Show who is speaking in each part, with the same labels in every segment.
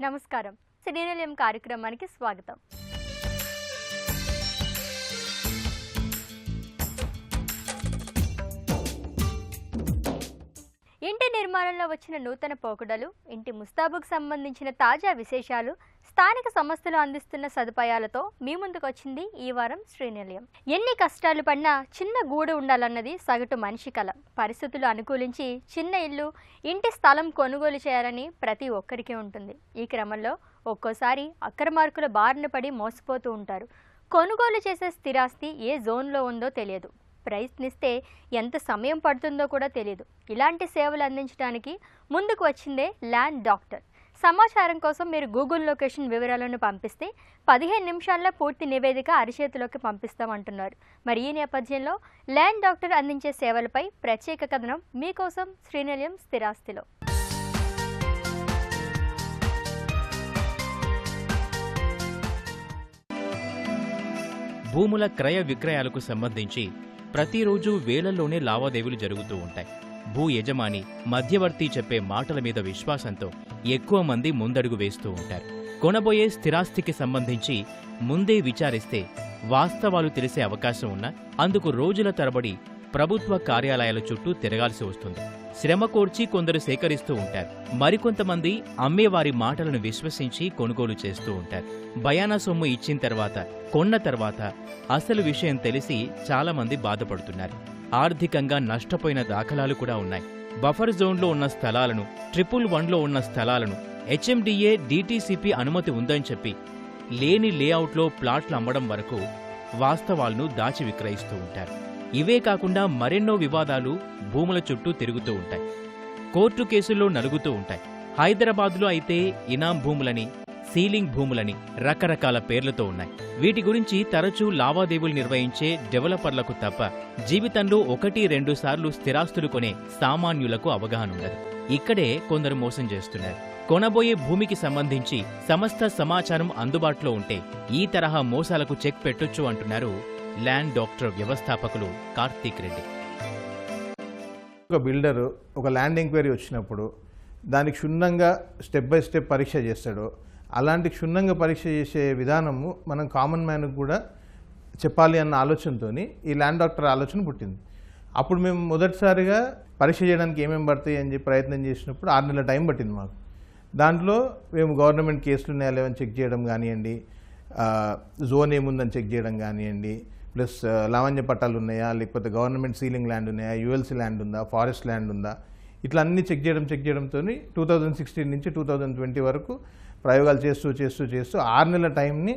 Speaker 1: నమస్కారం. సినీనిలయం కార్యక్రమానికి స్వాగతం. ఇంటి నిర్మాణంలో వచ్చిన నూతన పోకడలు, ఇంటి ముస్తాబుకు సంబంధించిన తాజా విశేషాలు, స్థానిక సంస్థలు అందిస్తున్న సదుపాయాలతో మీ ముందుకు వచ్చింది ఈ వారం శ్రీనిలయం. ఎన్ని కష్టాలు పడినా చిన్న గూడు ఉండాలన్నది సగటు మనిషి కల. పరిస్థితులు అనుకూలించి చిన్న ఇల్లు, ఇంటి స్థలం కొనుగోలు చేయాలని ప్రతి ఒక్కరికి ఉంటుంది. ఈ క్రమంలో ఒక్కోసారి అక్రమార్కుల బారిన పడి మోసపోతూ ఉంటారు. కొనుగోలు చేసే స్థిరాస్తి ఏ జోన్లో ఉందో తెలియదు. ప్రయత్నిస్తే ఎంత సమయం పడుతుందో కూడా తెలియదు. ఇలాంటి సేవలు అందించడానికి ముందుకు వచ్చిందే ల్యాండ్ డాక్టర్. సమాచారం కోసం మీరు గూగుల్ లొకేషన్ వివరాలను పంపిస్తే 15 నిమిషాల్లో పూర్తి నివేదిక అరిచేతిలోకి పంపిస్తామంటున్నారు. మరి ఈ నేపథ్యంలో ల్యాండ్ డాక్టర్ అందించే సేవలపై ప్రత్యేక కథనం మీకోసం శ్రీనిలయం స్థిరాస్తిలో.
Speaker 2: భూముల క్రయ విక్రయాలకు సంబంధించి ప్రతిరోజు వేలల్లోనే లావాదేవీలు జరుగుతూ ఉంటాయి. భూ యజమాని, మధ్యవర్తి చెప్పే మాటల మీద విశ్వాసంతో ఎక్కువ మంది ముందడుగు వేస్తూ ఉంటారు. కొనబోయే స్థిరాస్తికి సంబంధించి ముందే విచారిస్తే వాస్తవాలు తెలిసే అవకాశం ఉన్నా అందుకు రోజుల తరబడి ప్రభుత్వ కార్యాలయాల చుట్టూ తిరగాల్సి వస్తుంది. శ్రమ కోర్చి కొందరు సేకరిస్తూ ఉంటారు. మరికొంతమంది అమ్మేవారి మాటలను విశ్వసించి కొనుగోలు చేస్తూ ఉంటారు. బయానా సొమ్ము ఇచ్చిన తర్వాత, కొన్న తర్వాత అసలు విషయం తెలిసి చాలామంది బాధపడుతున్నారు. ఆర్థికంగా నష్టపోయిన దాఖలాలు కూడా ఉన్నాయి. బఫర్ జోన్లో ఉన్న స్థలాలను, 111లో ఉన్న స్థలాలను HMDA DTCP అనుమతి ఉందని చెప్పి లేని లేఅవుట్లో ప్లాట్లు అమ్మడం వరకు వాస్తవాలను దాచి విక్రయిస్తూ ఉంటారు. ఇవే కాకుండా మరెన్నో వివాదాలు భూముల చుట్టూ తిరుగుతూ ఉంటాయి. కోర్టు కేసుల్లో నలుగుతూ ఉంటాయి. హైదరాబాద్లో అయితే ఇనాం భూములని, సీలింగ్ భూములని రకరకాల పేర్లతో ఉన్నాయి. వీటి గురించి తరచూ లావాదేవీలు నిర్వహించే డెవలపర్లకు తప్ప జీవితంలో 1-2 సార్లు స్థిరాస్తులు కొనే సామాన్యులకు అవగాహన ఉండదు. ఇక్కడే కొందరు మోసం చేస్తున్నారు. కొనబోయే భూమికి సంబంధించి సమస్త సమాచారం అందుబాటులో ఉంటే ఈ తరహా మోసాలకు చెక్ పెట్టొచ్చు అంటున్నారు ల్యాండ్ డాక్టర్ వ్యవస్థాపకులు కార్తీక్ రెడ్డి.
Speaker 3: ఒక బిల్డరు ఒక ల్యాండ్ ఎంక్వైరీ వచ్చినప్పుడు దానికి క్షుణ్ణంగా స్టెప్ బై స్టెప్ పరీక్ష చేస్తాడు. అలాంటి క్షుణ్ణంగా పరీక్ష చేసే విధానము మనం కామన్ మ్యాన్కి కూడా చెప్పాలి అన్న ఆలోచనతో ఈ ల్యాండ్ డాక్టర్ ఆలోచన పుట్టింది. అప్పుడు మేము మొదటిసారిగా పరీక్ష చేయడానికి ఏమేమి పడతాయి అని చెప్పి ప్రయత్నం చేసినప్పుడు 6 నెలల టైం పట్టింది మాకు. దాంట్లో మేము గవర్నమెంట్ కేసులు ఉన్నాయా లేవని చెక్ చేయడం కానివ్వండి, జోన్ ఏముందని చెక్ చేయడం కానివ్వండి, ప్లస్ లావణ్య పట్టాలు ఉన్నాయా, లేకపోతే గవర్నమెంట్ సీలింగ్ ల్యాండ్ ఉన్నాయా, ULC ల్యాండ్ ఉందా, ఫారెస్ట్ ల్యాండ్ ఉందా, ఇట్లా అన్నీ చెక్ చేయడంతో 2016 నుంచి 2020 వరకు ప్రయోగాలు చేస్తూ 6 నెలల టైంని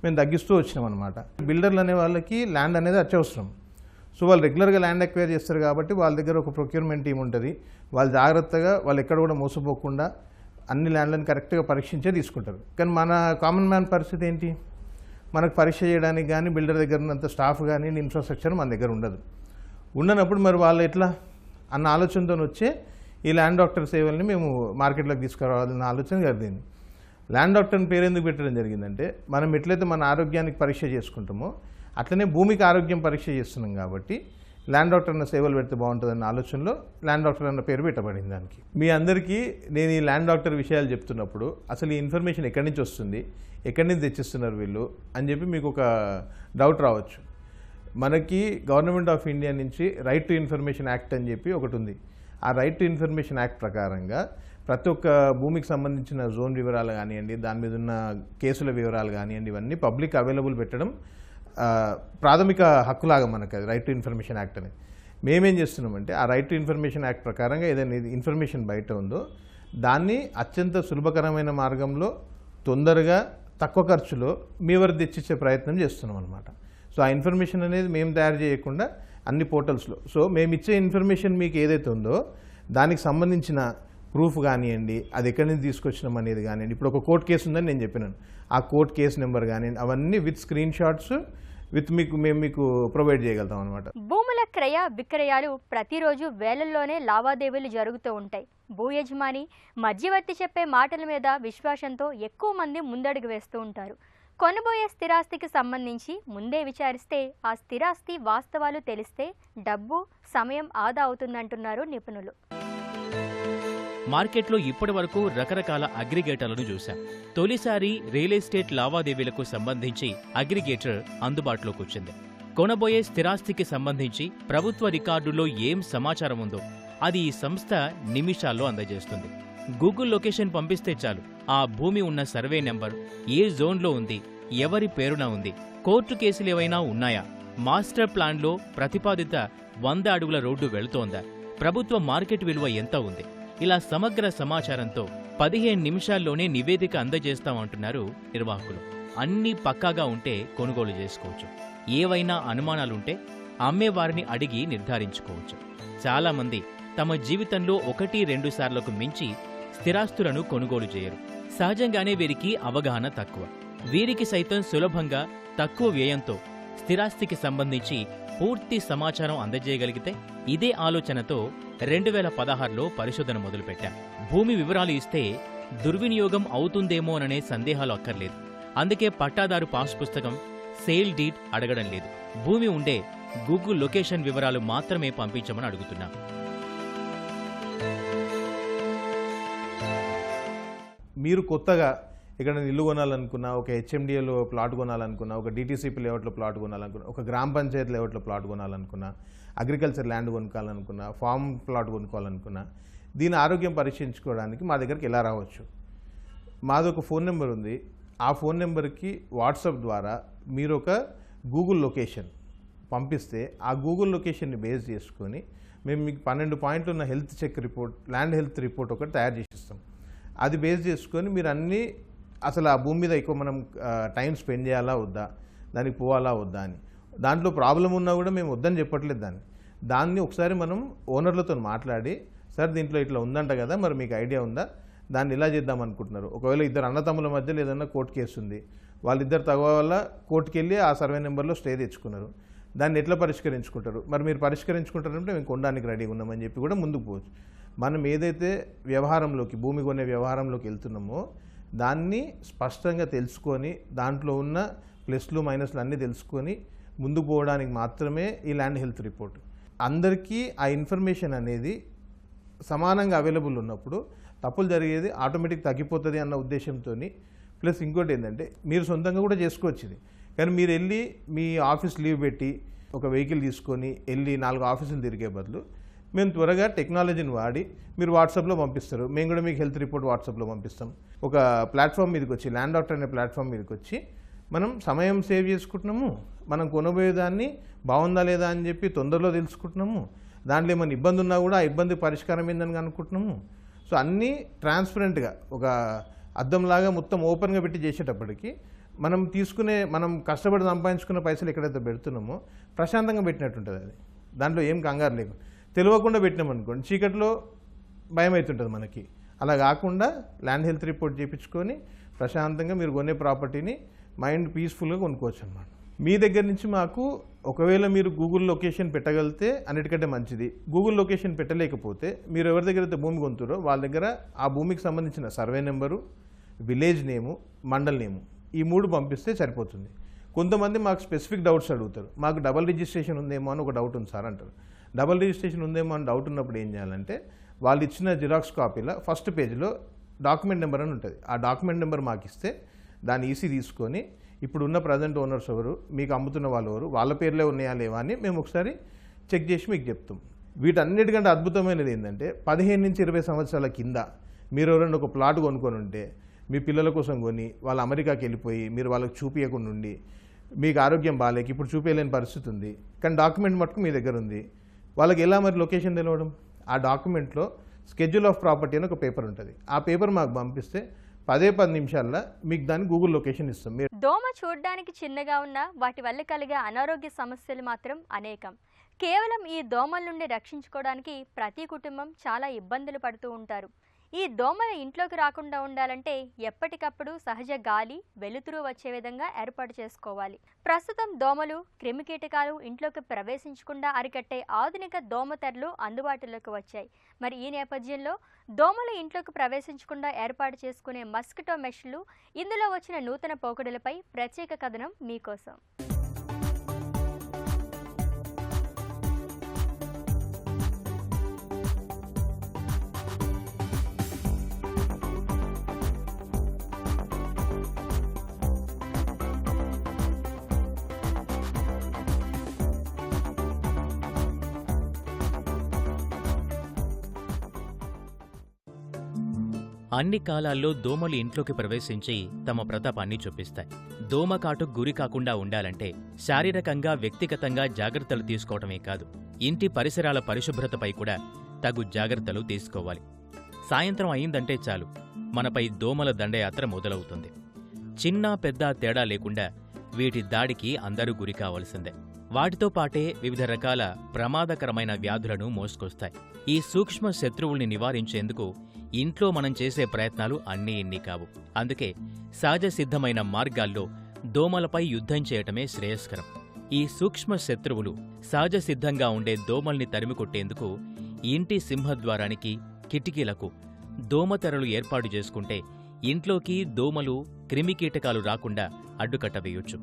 Speaker 3: మేము తగ్గిస్తూ వచ్చినాం అనమాట. బిల్డర్లు అనే వాళ్ళకి ల్యాండ్ అనేది అత్యవసరం. సో వాళ్ళు రెగ్యులర్గా ల్యాండ్ ఎక్వైర్ చేస్తారు కాబట్టి వాళ్ళ దగ్గర ఒక ప్రొక్యూర్మెంట్ టీం ఉంటుంది. వాళ్ళు జాగ్రత్తగా వాళ్ళు ఎక్కడ కూడా మోసపోకుండా అన్ని ల్యాండ్లను కరెక్ట్గా పరీక్షించే తీసుకుంటారు. కానీ మన కామన్ మ్యాన్ పరిస్థితి ఏంటి, మనకు పరీక్ష చేయడానికి కానీ బిల్డర్ దగ్గర ఉన్నంత స్టాఫ్ కానీ ఇన్ఫ్రాస్ట్రక్చర్ మన దగ్గర ఉండనప్పుడు మరి వాళ్ళు ఎట్లా అన్న ఆలోచనతో వచ్చే ఈ ల్యాండ్ డాక్టర్ సేవల్ని మేము మార్కెట్లోకి తీసుకురావాలన్న ఆలోచన జరిగింది. ల్యాండ్ డాక్టర్ని పేరు ఎందుకు పెట్టడం జరిగిందంటే, మనం ఎట్లయితే మన ఆరోగ్యానికి పరీక్ష చేసుకుంటామో అట్లనే భూమికి ఆరోగ్యం పరీక్ష చేస్తున్నాం కాబట్టి ల్యాండ్ డాక్టర్ అన్న సేవలు పెడితే బాగుంటుందన్న ఆలోచనలో ల్యాండ్ డాక్టర్ అన్న పేరు పెట్టబడింది దానికి. మీ అందరికీ నేను ఈ ల్యాండ్ డాక్టర్ విషయాలు చెప్తున్నప్పుడు అసలు ఈ ఇన్ఫర్మేషన్ ఎక్కడి నుంచి వస్తుంది, ఎక్కడి నుంచి తెచ్చిస్తున్నారు వీళ్ళు అని చెప్పి మీకు ఒక డౌట్ రావచ్చు. మనకి గవర్నమెంట్ ఆఫ్ ఇండియా నుంచి రైట్ టు ఇన్ఫర్మేషన్ యాక్ట్ అని చెప్పి ఒకటి ఉంది. ఆ రైట్ టు ఇన్ఫర్మేషన్ యాక్ట్ ప్రకారంగా ప్రతి ఒక్క భూమికి సంబంధించిన జోన్ వివరాలు కానివ్వండి, దాని మీద ఉన్న కేసుల వివరాలు కానివ్వండి, ఇవన్నీ పబ్లిక్ అవైలబుల్ పెట్టడం ప్రాథమిక హక్కులాగా మనకు అది రైట్ టు ఇన్ఫర్మేషన్ యాక్ట్ అనేది. మేమేం చేస్తున్నామంటే ఆ రైట్ టు ఇన్ఫర్మేషన్ యాక్ట్ ప్రకారంగా ఏదైనా ఇన్ఫర్మేషన్ బయట ఉందో దాన్ని అత్యంత సులభకరమైన మార్గంలో తొందరగా తక్కువ ఖర్చులో మీ వరకు తెచ్చిచ్చే ప్రయత్నం చేస్తున్నాం అనమాట. సో ఆ ఇన్ఫర్మేషన్ అనేది మేము తయారు చేయకుండా అన్ని పోర్టల్స్లో, సో మేము ఇచ్చే ఇన్ఫర్మేషన్ మీకు ఏదైతే ఉందో దానికి సంబంధించిన ప్రూఫ్ కానివ్వండి, అది ఎక్కడి నుంచి తీసుకొచ్చినాం అనేది కానివ్వండి, ఇప్పుడు ఒక కోర్టు కేసు ఉందని నేను చెప్పినాను, ఆ కోర్టు కేసు నెంబర్ కానివ్వండి, అవన్నీ విత్ స్క్రీన్ షాట్స్ మేము మీకు ప్రొవైడ్ చేయగలుగుతాం అనమాట.
Speaker 1: భూముల క్రయ విక్రయాలు ప్రతిరోజు వేలల్లోనే లావాదేవీలు జరుగుతూ ఉంటాయి. భూ యజమాని, మధ్యవర్తి చెప్పే మాటల మీద విశ్వాసంతో ఎక్కువ మంది ముందడుగు వేస్తూ ఉంటారు. కొనబోయే స్థిరాస్తికి సంబంధించి ముందే విచారిస్తే ఆ స్థిరాస్తి వాస్తవాలు తెలిస్తే డబ్బు, సమయం ఆదా అవుతుందంటున్నారు నిపుణులు.
Speaker 2: మార్కెట్లో ఇప్పటివరకు రకరకాల అగ్రిగేటర్లను చూశాం. తొలిసారి రియల్ ఎస్టేట్ లావాదేవీలకు సంబంధించి అగ్రిగేటర్ అందుబాటులోకి వచ్చింది. కొనబోయే స్థిరాస్తికి సంబంధించి ప్రభుత్వ రికార్డుల్లో ఏం సమాచారం ఉందో అది ఈ సంస్థ నిమిషాల్లో అందజేస్తుంది. గూగుల్ లొకేషన్ పంపిస్తే చాలు ఆ భూమి ఉన్న సర్వే నెంబర్, ఏ జోన్లో ఉంది, ఎవరి పేరున ఉంది, కోర్టు కేసులేవైనా ఉన్నాయా, మాస్టర్ ప్లాన్లో ప్రతిపాదిత 100 అడుగుల రోడ్డు వెళుతోందా, ప్రభుత్వ మార్కెట్ విలువ ఎంత ఉంది, ఇలా సమగ్ర సమాచారంతో 15 నిమిషాల్లోనే నివేదిక అందజేస్తామంటున్నారు నిర్వాహకులు. అన్నీ పక్కాగా ఉంటే కొనుగోలు చేసుకోవచ్చు. ఏవైనా అనుమానాలుంటే అమ్మేవారిని అడిగి నిర్ధారించుకోవచ్చు. చాలామంది తమ జీవితంలో 1-2 సార్లకు మించి స్థిరాస్తులను కొనుగోలు చేయరు. సహజంగానే వీరికి అవగాహన తక్కువ. వీరికి సైతం సులభంగా తక్కువ వ్యయంతో స్థిరాస్తికి సంబంధించి పూర్తి సమాచారం అందజేయగలిగితే ఇదే ఆలోచనతో 2016లో పరిశోధన మొదలుపెట్టాం. భూమి వివరాలు ఇస్తే దుర్వినియోగం అవుతుందేమోననే సందేహాలు అక్కర్లేదు. అందుకే పట్టాదారు పాస్ పుస్తకం, సేల్ డీడ్ అడగడం లేదు. భూమి ఉండే గూగుల్ లొకేషన్ వివరాలు మాత్రమే పంపించమని అడుగుతున్నాం.
Speaker 3: మీరు కొత్తగా ఇక్కడ ఇల్లు కొనాలనుకున్నా, ఒక హెచ్ఎండిఏలో ప్లాట్ కొనాలనుకున్నా, ఒక డిటీసీపీ లేఅవుట్లో ప్లాట్ కొనాలనుకున్నా, ఒక గ్రామ పంచాయతీ లేఅవుట్లో ప్లాట్ కొనాలనుకున్నా, అగ్రికల్చర్ ల్యాండ్ కొనుక్కోవాలనుకున్నా, ఫామ్ ప్లాట్ కొనుక్కోవాలనుకున్నా, దీని ఆరోగ్యం పరీక్షించుకోవడానికి మా దగ్గరికి ఎలా రావచ్చు? మాది ఒక ఫోన్ నెంబర్ ఉంది. ఆ ఫోన్ నెంబర్కి వాట్సాప్ ద్వారా మీరు ఒక గూగుల్ లొకేషన్ పంపిస్తే ఆ గూగుల్ లొకేషన్ని బేస్ చేసుకొని మేము మీకు 12 పాయింట్లు ఉన్న health check report, land health report ఒకటి తయారు చేసిస్తాం. అది బేస్ చేసుకొని మీరు అన్నీ అసలు ఆ భూమి మీద ఎక్కువ మనం టైం స్పెండ్ చేయాలా వద్దా, దానికి పోవాలా వద్దా అని, దాంట్లో ప్రాబ్లం ఉన్నా కూడా మేము వద్దని చెప్పట్లేదు. దాన్ని ఒకసారి మనం ఓనర్లతో మాట్లాడి, సార్ దీంట్లో ఇట్లా ఉందంట కదా, మరి మీకు ఐడియా ఉందా, దాన్ని ఇలా చేద్దాం అనుకుంటున్నారు. ఒకవేళ ఇద్దరు అన్నతమ్ముల మధ్యలో ఏదన్నా కోర్టు కేసు ఉంది, వాళ్ళిద్దరు తగ్గ వల్ల కోర్టుకి వెళ్ళి ఆ సర్వే నెంబర్లో స్టే తెచ్చుకున్నారు, దాన్ని ఎట్లా పరిష్కరించుకుంటారు? మరి మీరు పరిష్కరించుకుంటారంటే మేము కొనడానికి రెడీగా ఉన్నామని చెప్పి కూడా ముందుకు పోవచ్చు. మనం ఏదైతే వ్యవహారంలోకి, భూమి కొనే వ్యవహారంలోకి వెళ్తున్నామో దాన్ని స్పష్టంగా తెలుసుకొని, దాంట్లో ఉన్న ప్లస్లు మైనస్లు అన్నీ తెలుసుకొని ముందుకు పోవడానికి మాత్రమే ఈ ల్యాండ్ హెల్త్ రిపోర్ట్. అందరికీ ఆ ఇన్ఫర్మేషన్ అనేది సమానంగా అవైలబుల్ ఉన్నప్పుడు తప్పులు జరిగేది ఆటోమేటిక్ తగ్గిపోతుంది అన్న ఉద్దేశంతో. ప్లస్ ఇంకోటి ఏంటంటే మీరు సొంతంగా కూడా చేసుకోవచ్చు ఇది. కానీ మీరు వెళ్ళి మీ ఆఫీస్ లీవ్ పెట్టి ఒక వెహికల్ తీసుకొని వెళ్ళి 4 ఆఫీసులు తిరిగే బదులు మేము త్వరగా టెక్నాలజీని వాడి మీరు వాట్సాప్లో పంపిస్తారు, మేము కూడా మీకు హెల్త్ రిపోర్ట్ వాట్సాప్లో పంపిస్తాం. ఒక ప్లాట్ఫామ్ మీదకి వచ్చి, ల్యాండ్ డాక్టర్ అనే ప్లాట్ఫామ్ మీదకి వచ్చి మనం సమయం సేవ్ చేసుకుంటున్నాము, మనం కొనబోయేదాన్ని బాగుందా లేదా అని చెప్పి తొందరలో తెలుసుకుంటున్నాము, దాంట్లో ఏమైనా ఇబ్బంది ఉన్నా కూడా ఆ ఇబ్బంది పరిష్కారం ఏందని అనుకుంటున్నాము. సో అన్నీ ట్రాన్స్పరెంట్గా ఒక అద్దంలాగా మొత్తం ఓపెన్గా పెట్టి చేసేటప్పటికి మనం కష్టపడి సంపాదించుకున్న పైసలు ఎక్కడైతే పెడుతున్నామో ప్రశాంతంగా పెట్టినట్టుంటుంది. అది దాంట్లో ఏం కంగారు లేదు. తెలియకుండా పెట్టినామనుకోండి చీకట్లో భయం అవుతుంటుంది మనకి. అలా కాకుండా ల్యాండ్ హెల్త్ రిపోర్ట్ చేయించుకొని ప్రశాంతంగా మీరు కొనే ప్రాపర్టీని మైండ్ పీస్ఫుల్గా కొనుక్కోవచ్చు అన్నమాట. మీ దగ్గర నుంచి మాకు ఒకవేళ మీరు గూగుల్ లొకేషన్ పెట్టగలిగితే అన్నిటికంటే మంచిది. గూగుల్ లొకేషన్ పెట్టలేకపోతే మీరు ఎవరి దగ్గర అయితే భూమి కొంటారో వాళ్ళ దగ్గర ఆ భూమికి సంబంధించిన survey number, village name, mandal name, ఈ 3 పంపిస్తే సరిపోతుంది. కొంతమంది మాకు స్పెసిఫిక్ డౌట్స్ అడుగుతారు. మాకు డబల్ రిజిస్ట్రేషన్ ఉందేమో అని ఒక డౌట్ ఉంది సార్ అంటారు. డబల్ రిజిస్ట్రేషన్ ఉందేమో అని డౌట్ ఉన్నప్పుడు ఏం చేయాలంటే వాళ్ళు ఇచ్చిన జిరాక్స్ కాపీలో ఫస్ట్ పేజ్లో డాక్యుమెంట్ నెంబర్ అని ఉంటుంది. ఆ డాక్యుమెంట్ నెంబర్ మాకు ఇస్తే దాన్ని ఈసీ తీసుకొని ఇప్పుడు ఉన్న ప్రజెంట్ ఓనర్స్ ఎవరు, మీకు అమ్ముతున్న వాళ్ళు ఎవరు, వాళ్ళ పేర్లే ఉన్నాయా లేవా అని మేము ఒకసారి చెక్ చేసి మీకు చెప్తాం. వీటన్నిటికంటే అద్భుతమైనది ఏంటంటే 15 నుంచి 20 సంవత్సరాల కింద మీరు ఎవరైనా ఒక ప్లాట్ కొనుక్కొని ఉంటే మీ పిల్లల కోసం కొని వాళ్ళు అమెరికాకి వెళ్ళిపోయి మీరు వాళ్ళకి చూపించకుండా ఉండి మీకు ఆరోగ్యం బాగాలేక ఇప్పుడు చూపించలేని పరిస్థితి ఉంది, కానీ డాక్యుమెంట్ మటుకు మీ దగ్గర ఉంది, వాళ్ళకి ఎలా మరి లొకేషన్ తెలవడం? ఆ డాక్యుమెంట్లో స్కెడ్యూల్ ఆఫ్ ప్రాపర్టీ అని ఒక పేపర్ ఉంటుంది. ఆ పేపర్ మాకు పంపిస్తే 10 నిమిషాల్లో మీకు దాన్ని గూగుల్ లొకేషన్ ఇస్తాం.
Speaker 1: దోమ చూడడానికి చిన్నగా ఉన్న వాటి వల్ల కలిగే అనారోగ్య సమస్యలు మాత్రం అనేకం. కేవలం ఈ దోమల నుండి రక్షించుకోవడానికి ప్రతి కుటుంబం చాలా ఇబ్బందులు పడుతూ ఉంటారు. ఈ దోమలు ఇంట్లోకి రాకుండా ఉండాలంటే ఎప్పటికప్పుడు సహజ గాలి, వెలుతురు వచ్చే విధంగా ఏర్పాటు చేసుకోవాలి. ప్రస్తుతం దోమలు, క్రిమికీటకాలు ఇంట్లోకి ప్రవేశించకుండా అరికట్టే ఆధునిక దోమతెరలు అందుబాటులోకి వచ్చాయి. మరి ఈ నేపథ్యంలో దోమలు ఇంట్లోకి ప్రవేశించకుండా ఏర్పాటు చేసుకునే మస్కిటో మెష్లు, ఇందులో వచ్చిన నూతన పోకడలపై ప్రత్యేక కథనం మీకోసం.
Speaker 2: అన్ని కాలాల్లో దోమలు ఇంట్లోకి ప్రవేశించి తమ ప్రతాపాన్ని చూపిస్తాయి. దోమకాటుకు గురి కాకుండా ఉండాలంటే శారీరకంగా వ్యక్తిగతంగా జాగ్రత్తలు తీసుకోవటమే కాదు, ఇంటి పరిసరాల పరిశుభ్రతపై కూడా తగు జాగ్రత్తలు తీసుకోవాలి. సాయంత్రం అయిందంటే చాలు, మనపై దోమల దండయాత్ర మొదలవుతుంది. చిన్న పెద్ద తేడా లేకుండా వీటి దాడికి అందరూ గురి కావలసిందే. వాటితో పాటే వివిధ రకాల ప్రమాదకరమైన వ్యాధులను మోసుకొస్తాయి. ఈ సూక్ష్మ శత్రువుల్ని నివారించేందుకు ఇంట్లో మనం చేసే ప్రయత్నాలు అన్నీ ఇన్ని కావు. అందుకే సహజ సిద్ధమైన మార్గాల్లో దోమలపై యుద్ధం చేయటమే శ్రేయస్కరం. ఈ సూక్ష్మ శత్రువులు సహజ సిద్ధంగా ఉండే దోమల్ని తరిమికొట్టేందుకు ఇంటి సింహద్వారానికి, కిటికీలకు దోమతెరలు ఏర్పాటు చేసుకుంటే ఇంట్లోకి దోమలు, క్రిమికీటకాలు రాకుండా అడ్డుకట్ట వేయొచ్చు.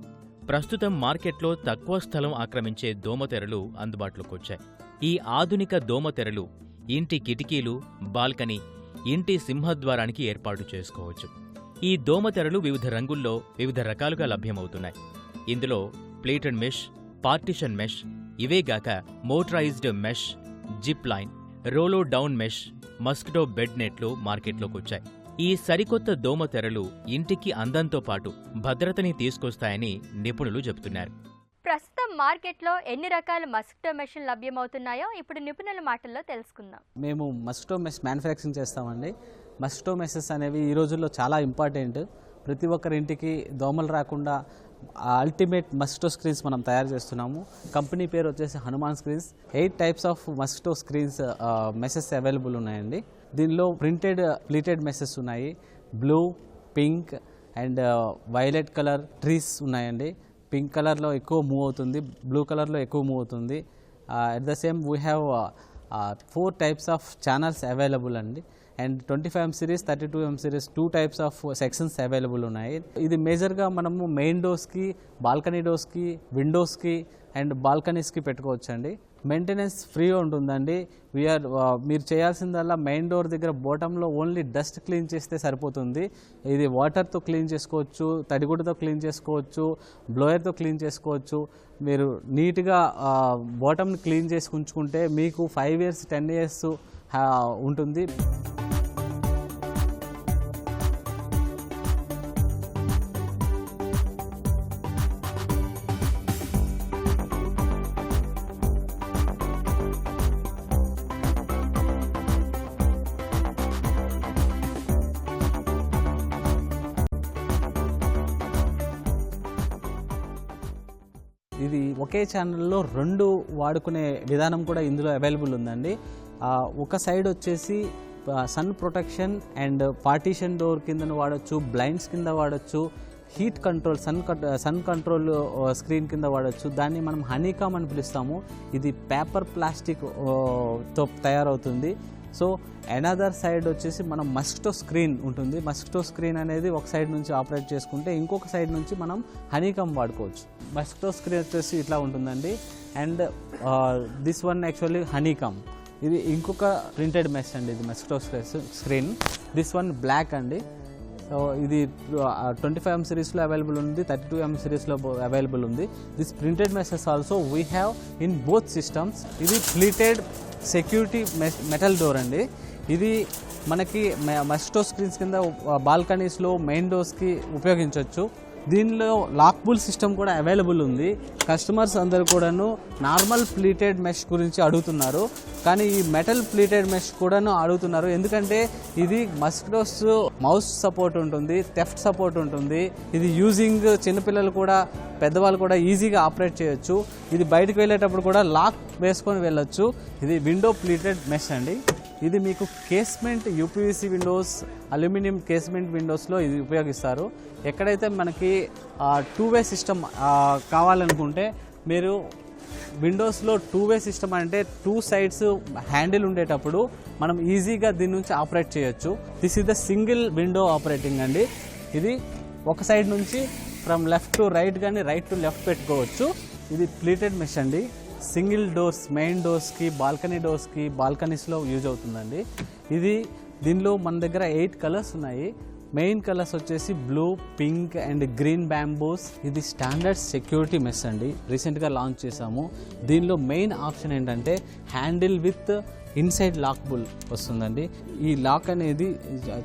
Speaker 2: ప్రస్తుతం మార్కెట్లో తక్కువ స్థలం ఆక్రమించే దోమతెరలు అందుబాటులోకొచ్చాయి. ఈ ఆధునిక దోమతెరలు ఇంటి కిటికీలు, బాల్కనీ, ఇంటి సింహద్వారానికి ఏర్పాటు చేసుకోవచ్చు. ఈ దోమతెరలు వివిధ రంగుల్లో వివిధ రకాలుగా లభ్యమవుతున్నాయి. ఇందులో ప్లేటెడ్ మెష్, పార్టిషన్ మెష్, ఇవేగాక motorised mesh, zip line, roll down mesh, mosquito bed నెట్లు మార్కెట్లోకొచ్చాయి. ఈ సరికొత్త దోమతెరలు ఇంటికి అందంతో పాటు భద్రతని తీసుకొస్తాయని నిపుణులు చెబుతున్నారు.
Speaker 1: ప్రస్తుతం మార్కెట్లో ఎన్ని రకాల మస్కిటో మెషిన్ లభ్యమవుతున్నాయో ఇప్పుడు నిపుణుల మాటల్లో తెలుసుకుందాం.
Speaker 4: మేము మస్కిటో మెష్ మ్యానుఫ్యాక్చరింగ్ చేస్తామండి. మస్కిటో మెషెస్ అనేవి ఈ రోజుల్లో చాలా ఇంపార్టెంట్. ప్రతి ఒక్కరి ఇంటికి దోమలు రాకుండా అల్టిమేట్ మస్కిటో స్క్రీన్స్ మనం తయారు చేస్తున్నాము. కంపెనీ పేరు వచ్చేసి Hanuman screens. 8 types of mosquito screens meshes available ఉన్నాయండి. దీనిలో ప్లీటెడ్ మెషెస్ ఉన్నాయి. Blue, pink and violet colour trees ఉన్నాయండి. పింక్ కలర్లో ఎక్కువ మూవ్ అవుతుంది, బ్లూ కలర్లో ఎక్కువ మూవ్ అవుతుంది. At the same we have 4 types of channels available అండి. And 25mm series, 32mm series 2 types of sections available ఉన్నాయి. ఇది మేజర్గా మనము మెయిన్ డోర్స్కి, బాల్కనీ డోర్స్కి, విండోస్కి అండ్ బాల్కనీస్కి పెట్టుకోవచ్చండి. మెయింటెనెన్స్ ఫ్రీగా ఉంటుందండి. మీరు చేయాల్సిందల్లా మెయిన్ డోర్ దగ్గర బాటంలో ఓన్లీ డస్ట్ క్లీన్ చేస్తే సరిపోతుంది. ఇది వాటర్తో క్లీన్ చేసుకోవచ్చు, తడిగుడ్డతో క్లీన్ చేసుకోవచ్చు, బ్లోయర్తో క్లీన్ చేసుకోవచ్చు. మీరు నీట్గా బాటంని క్లీన్ చేసి ఉంచుకుంటే మీకు 5 years 10 years ఉంటుంది. ఇది ఒకే ఛానల్లో 2 వాడుకునే విధానం కూడా ఇందులో అవైలబుల్ ఉందండి. ఒక సైడ్ వచ్చేసి sun protection and partition door కింద వాడచ్చు, బ్లైండ్స్ కింద వాడచ్చు, heat control sun control screen కింద వాడచ్చు. దాన్ని మనం హనీకామ్ అని పిలుస్తాము. ఇది పేపర్ ప్లాస్టిక్ తో తయారవుతుంది. సో అనదర్ సైడ్ వచ్చేసి మనం మస్కిటో స్క్రీన్ ఉంటుంది. మస్కిటో స్క్రీన్ అనేది ఒక సైడ్ నుంచి ఆపరేట్ చేసుకుంటే ఇంకొక సైడ్ నుంచి మనం హనీకామ్ వాడుకోవచ్చు. మస్కిటో స్క్రీన్ వచ్చేసి ఇట్లా ఉంటుందండి. And this one actually honeycomb. ఇది ఇంకొక ప్రింటెడ్ మెష్ అండి. ఇది mosquito screen. This one black అండి. సో ఇది 25mm సిరీస్లో అవైలబుల్ ఉంది, 32mm సిరీస్లో అవైలబుల్ ఉంది. This printed meshes also we have in both systems. ఇది ప్లీటెడ్ సెక్యూరిటీ మెటల్ డోర్ అండి. ఇది మనకి మస్కిటో స్క్రీన్స్ కింద బాల్కనీస్లో, మెయిన్ డోర్స్కి ఉపయోగించవచ్చు. దీనిలో లాక్బుల్ సిస్టమ్ కూడా అవైలబుల్ ఉంది. కస్టమర్స్ అందరూ కూడాను నార్మల్ ప్లీటెడ్ మెష్ గురించి అడుగుతున్నారు, కానీ ఈ మెటల్ ప్లీటెడ్ మెష్ కూడాను అడుగుతున్నారు. ఎందుకంటే ఇది మస్కిటోస్ మౌస్ సపోర్ట్ ఉంటుంది, థెఫ్ట్ సపోర్ట్ ఉంటుంది. ఇది యూజింగ్ చిన్నపిల్లలు కూడా, పెద్దవాళ్ళు కూడా ఈజీగా ఆపరేట్ చేయొచ్చు. ఇది బయటకు వెళ్ళేటప్పుడు కూడా లాక్ వేసుకొని వెళ్ళొచ్చు. ఇది విండో ప్లీటెడ్ మెష్ అండి. ఇది మీకు casement UPVC windows, aluminium casement విండోస్లో ఇది ఉపయోగిస్తారు. ఎక్కడైతే మనకి 2-way సిస్టమ్ కావాలనుకుంటే మీరు విండోస్లో 2-way సిస్టమ్ అంటే 2 sides హ్యాండిల్ ఉండేటప్పుడు మనం ఈజీగా దీని నుంచి ఆపరేట్ చేయొచ్చు. This is the single window operating అండి. ఇది ఒక సైడ్ నుంచి ఫ్రమ్ లెఫ్ట్ టు రైట్ కానీ రైట్ టు లెఫ్ట్ పెట్టుకోవచ్చు. ఇది ప్లీటెడ్ మెష్ అండి. సింగిల్ డోర్స్, మెయిన్ డోర్స్కి, బాల్కనీ డోర్స్కి, బాల్కనీస్లో యూజ్ అవుతుందండి. ఇది దీనిలో మన దగ్గర 8 కలర్స్ ఉన్నాయి. మెయిన్ కలర్స్ వచ్చేసి blue, pink and green bamboos. ఇది స్టాండర్డ్ సెక్యూరిటీ మెష్ అండి. రీసెంట్గా లాంచ్ చేసాము. దీనిలో మెయిన్ ఆప్షన్ ఏంటంటే handle with inside lock bull వస్తుందండి. ఈ లాక్ అనేది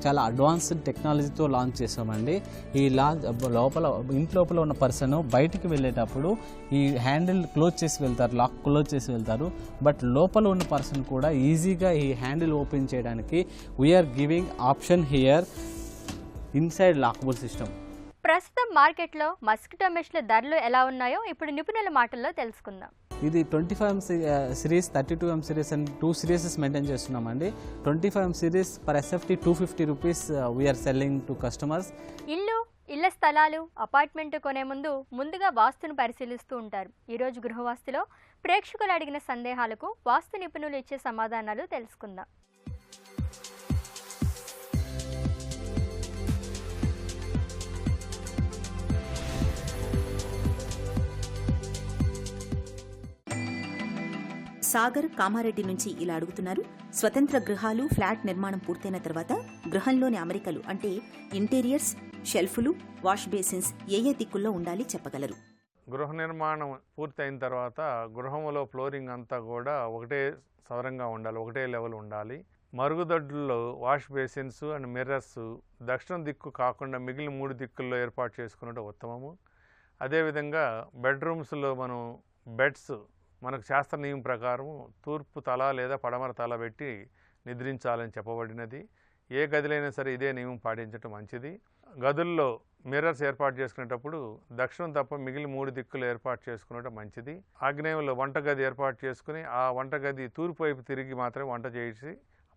Speaker 4: చాలా అడ్వాన్స్డ్ టెక్నాలజీతో లాంచ్ చేసామండి. ఈ లాక్ ఇంటి లోపల ఉన్న పర్సన్ బయటికి వెళ్ళేటప్పుడు ఈ హ్యాండిల్ క్లోజ్ చేసి వెళ్తారు, లాక్ క్లోజ్ చేసి వెళ్తారు. బట్ లోపల ఉన్న పర్సన్ కూడా ఈజీగా ఈ హ్యాండిల్ ఓపెన్ చేయడానికి we're giving option here inside lockable system.
Speaker 1: ప్రస్తుతం మార్కెట్లో మస్కిటో మెష్ల ధరలు ఎలా ఉన్నాయో ఇప్పుడు నిపుణుల మాటల్లో తెలుసుకుందాం.
Speaker 4: ఇది 25M series, 32M series and 2 series maintain చేస్తున్నామండి. 25M series per SFT 250 rupees we're selling to customers.
Speaker 1: ఇళ్ల స్థలాలు, అపార్ట్మెంట్ కొనే ముందుగా వాస్తును పరిశీలిస్తూ ఉంటారు. ఈరోజు గృహవాస్తులో ప్రేక్షకులు అడిగిన సందేహాలకు వాస్తు నిపుణులు ఇచ్చే సమాధానాలు తెలుసుకుందాం.
Speaker 5: సాగర్ కామారెడ్డి నుంచి ఇలా అడుగుతున్నారు. స్వతంత్ర గృహాలు, ఫ్లాట్ నిర్మాణం పూర్తయిన తర్వాత గృహంలోని అమరికలు అంటే ఇంటీరియర్స్, షెల్ఫ్లు, వాష్ బేసిన్స్ ఏ దిక్కుల్లో ఉండాలి చెప్పగలరు?
Speaker 3: గృహ నిర్మాణం పూర్తయిన తర్వాత గృహంలో ఫ్లోరింగ్ అంతా కూడా ఒకటే సవరంగా ఉండాలి, ఒకటే లెవెల్ ఉండాలి. మరుగుదొడ్లలో వాష్ బేసిన్స్ అండ్ మిర్రర్స్ దక్షిణ దిక్కు కాకుండా మిగిలిన 3 దిక్కుల్లో ఏర్పాటు చేసుకున్నట్టు ఉత్తమము. అదేవిధంగా బెడ్రూమ్స్లో మనం బెడ్స్ మనకు శాస్త్ర నియమం ప్రకారం తూర్పు తల లేదా పడమర తల పెట్టి నిద్రించాలని చెప్పబడినది. ఏ గదిలైనా సరే ఇదే నియమం పాటించడం మంచిది. గదుల్లో మిర్రర్స్ ఏర్పాటు చేసుకునేటప్పుడు దక్షిణం తప్ప మిగిలిన 3 దిక్కులు ఏర్పాటు చేసుకున్నట్టు మంచిది. ఆగ్నేయంలో వంటగది ఏర్పాటు చేసుకుని ఆ వంటగది తూర్పు వైపు తిరిగి మాత్రమే వంట చేసి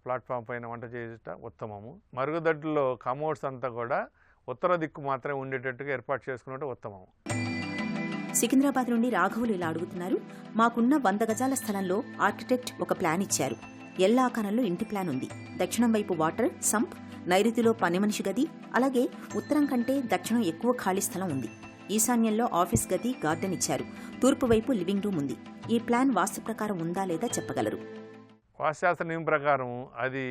Speaker 3: ప్లాట్ఫామ్ పైన వంట చేసేట ఉత్తమము. మరుగుదొడ్లలో కమోడ్స్ అంతా కూడా ఉత్తర దిక్కు మాత్రమే ఉండేటట్టుగా ఏర్పాటు చేసుకున్నట్టు ఉత్తమము.
Speaker 5: సికింద్రాబాద్ నుండి రాఘవులు ఇలా అడుగుతున్నారు. మాకున్న 100 గజాల స్థలంలో ఆర్కిటెక్ట్ ఒక ప్లాన్ ఇచ్చారు. ఎల్ ఆకారంలో ఇంటి ప్లాన్ ఉంది. దక్షిణం వైపు వాటర్ సంప్, నైరుతిలో పని మనిషి గది, అలాగే ఉత్తరం కంటే దక్షిణం ఎక్కువ ఖాళీ స్థలం ఉంది. ఈశాన్యంలో ఆఫీస్ గది, గార్డెన్ ఇచ్చారు. తూర్పు వైపు లివింగ్ రూమ్ ఉంది. ఈ ప్లాన్ వాస్తు ప్రకారం ఉందా లేదా చెప్పగలరు?
Speaker 3: వాస్తుశాస్త్ర నియమం ప్రకారం అది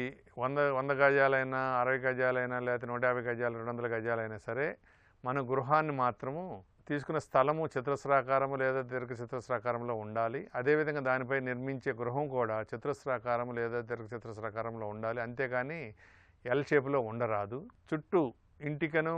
Speaker 3: 100 గజాలైనా, 60 గజాలైనా, లేకపోతే 150 గజాలు, 200 గజాలైనా సరే మన గృహాన్ని మాత్రము తీసుకున్న స్థలము చతురస్రాకారము లేదా దీర్ఘ చతురస్రాకారంలో ఉండాలి. అదేవిధంగా దానిపై నిర్మించే గృహం కూడా చతురస్రాకారం లేదా దీర్ఘ చతురస్రాకారంలో ఉండాలి. అంతేగాని ఎల్ షేప్లో ఉండరాదు. చుట్టూ ఇంటికను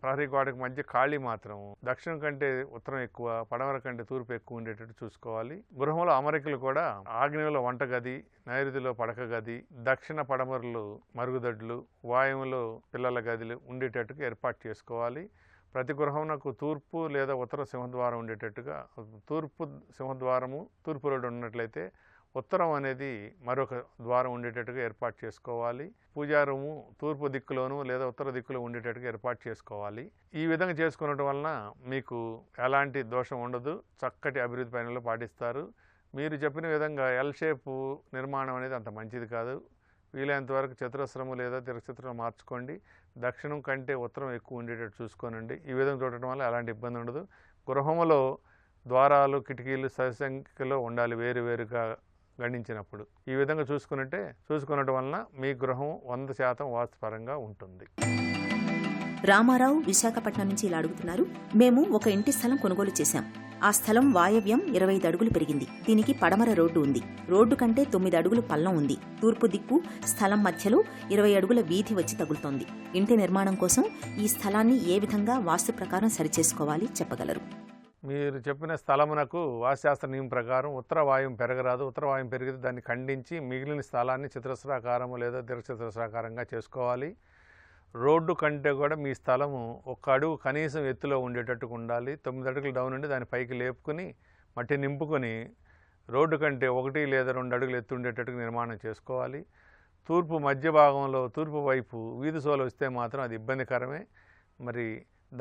Speaker 3: ప్రహరీ గోడకి మధ్య ఖాళీ మాత్రం దక్షిణం కంటే ఉత్తరం ఎక్కువ, పడమర కంటే తూర్పు ఎక్కువ ఉండేటట్టు చూసుకోవాలి. గృహంలో అమరికలు కూడా ఆగ్నేయంలో వంటగది, నైరుతిలో పడక గది, దక్షిణ పడమరలు మరుగుదొడ్లు, వాయువులో పిల్లల గదిలు ఉండేటట్టుగా ఏర్పాటు చేసుకోవాలి. ప్రతి గృహంకు తూర్పు లేదా ఉత్తర సింహద్వారం ఉండేటట్టుగా, తూర్పు సింహద్వారము తూర్పు రోడ్డు ఉన్నట్లయితే ఉత్తరం అనేది మరొక ద్వారం ఉండేటట్టుగా ఏర్పాటు చేసుకోవాలి. పూజా రూము తూర్పు దిక్కులోను లేదా ఉత్తర దిక్కులో ఉండేటట్టుగా ఏర్పాటు చేసుకోవాలి. ఈ విధంగా చేసుకునడం వలన మీకు ఎలాంటి దోషం ఉండదు, చక్కటి అభివృద్ధి పైనలో పాటిస్తారు. మీరు చెప్పిన విధంగా ఎల్ షేపు నిర్మాణం అనేది అంత మంచిది కాదు. వీలైనంత వరకు చతురస్రము లేదా దీర్ఘచతురం మార్చుకోండి. దక్షిణం కంటే ఉత్తరం ఎక్కువ ఉండేటట్టు చూసుకోనండి. ఈ విధంగా చూడటం వల్ల ఎలాంటి ఇబ్బంది ఉండదు. గృహంలో ద్వారాలు, కిటికీలు సంఖ్యలో ఉండాలి, వేరువేరుగా గణించినప్పుడు. ఈ విధంగా చూసుకునటం వలన మీ గృహం 100% వాస్తుపరంగా ఉంటుంది.
Speaker 5: రామారావు విశాఖపట్నం నుంచి ఇలా అడుగుతున్నారు. మేము ఒక ఇంటి స్థలం కొనుగోలు చేశాం. ఆ స్థలం వాయవ్యం 25 అడుగులు పెరిగింది. దీనికి పడమర రోడ్డు ఉంది. రోడ్డు కంటే 9 అడుగులు పల్లం ఉంది. తూర్పు దిక్కు స్థలం మధ్యలో 20 అడుగుల వీధి వచ్చి తగులుతోంది. ఇంటి నిర్మాణం కోసం ఈ స్థలాన్ని ఏ విధంగా వాస్తు ప్రకారం సరిచేసుకోవాలి చెప్పగలరు?
Speaker 3: మీరు చెప్పిన స్థలమునకు వాస్తుశాస్త్ర నియమం ప్రకారం ఉత్తర వాయువు పెరగరాదు. ఉత్తర వాయువు పెరిగితే దాన్ని ఖండించి మిగిలిన స్థలాన్ని చతురస్రాకారము లేదా దీర్ఘచతురస్రాకారంగా చేసుకోవాలి. రోడ్డు కంటే కూడా మీ స్థలము 1 అడుగు కనీసం ఎత్తులో ఉండేటట్టుగా ఉండాలి. 9 అడుగులు డౌన్ ఉండి దాని పైకి లేపుకొని మట్టి నింపుకొని రోడ్డు కంటే 1 లేదా 2 అడుగులు ఎత్తు ఉండేటట్టుగా నిర్మాణం చేసుకోవాలి. తూర్పు మధ్య భాగంలో తూర్పు వైపు వీధి సోలు వస్తే మాత్రం అది ఇబ్బందికరమే. మరి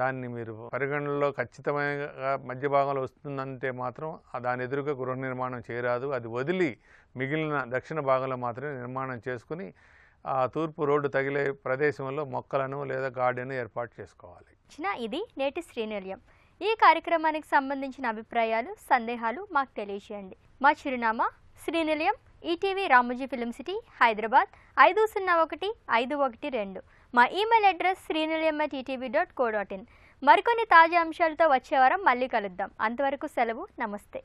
Speaker 3: దాన్ని మీరు పరిగణనలో ఖచ్చితంగా మధ్య భాగంలో వస్తుందంటే మాత్రం దాని ఎదురుగా గృహ నిర్మాణం చేయరాదు. అది వదిలి మిగిలిన దక్షిణ భాగంలో మాత్రమే నిర్మాణం చేసుకుని ఆ తూర్పు రోడ్డు తగిలే ప్రదేశంలో మొక్కలను లేదా గార్డెన్ ఏర్పాటు చేసుకోవాలి.
Speaker 1: ఇది నేటి శ్రీనిలయం. ఈ కార్యక్రమానికి సంబంధించిన అభిప్రాయాలు, సందేహాలు మాకు తెలియజేయండి. మా చిరునామా Srinilayam, ETV Ramoji film city, Hyderabad 501-512. మా ఈమెయిల్ అడ్రస్ srinilayam@etv.co.in. మరికొన్ని తాజా అంశాలతో వచ్చే వారం మళ్ళీ కలుద్దాం. అంతవరకు సెలవు, నమస్తే.